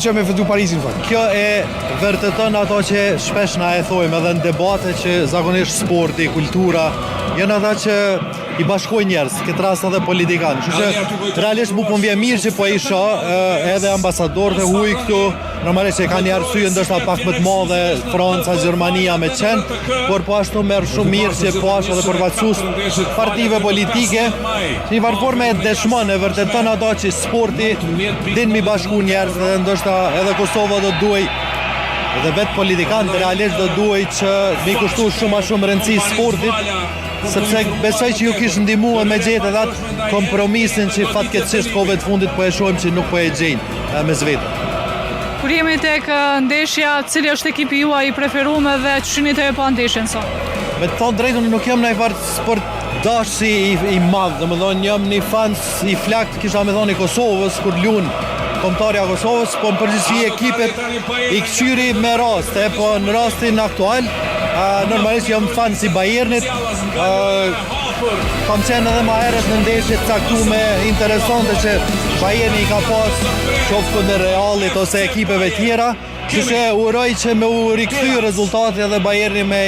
Që me fëtu Parisin fakt. Kjo e vërtetën ato që shpesh na e thojmë edhe në debate që zakonisht sporti, kultura, janë ata që i bashkojnë njerëz, këtë rast edhe politikanë. Kështu që realisht mu po m'vjen mirë që po i shoh edhe ambasadorët e huaj këtu, normalisht që kanë një arsye ndoshta pak më të madhe, Franca, Gjermania me qenë, por po ashtu merr shumë mirë që po ashtu edhe përfaqësues partive politike, që një farë forme e dëshmon e vërtetën ato që sporti din mi bashku njerëz dhe ndoshta edhe Kosova do duaj dhe vetë politikanë realisht do duaj që mi kushtu shumë a shumë rëndësi sportit, sepse besoj që ju kishë ndihmuar me gjetë edhe atë kompromisin që fatkeqësisht kohëve të fundit po e shohim që nuk po e gjejnë mes vetë. Kur jemi tek ndeshja, cili është ekipi juaj i preferuar dhe ç'shini të e pa ndeshjen sot? Me të thonë drejtën nuk jam ndaj fart sport dashsi i madh, domethënë jam një fan i flakt, kisha me thonë i Kosovës kur luan kombëtarja Kosovës, po në përgjithësi ekipet i kqyri me raste, po në rastin aktual normalisht jam fan si Bayernit, kam qenë edhe ma herët në ndeshje të caktume interesante që Bayerni ka pas qoftë në Realit ose ekipeve tjera, që uroj që me u rikthy rezultati edhe Bayerni me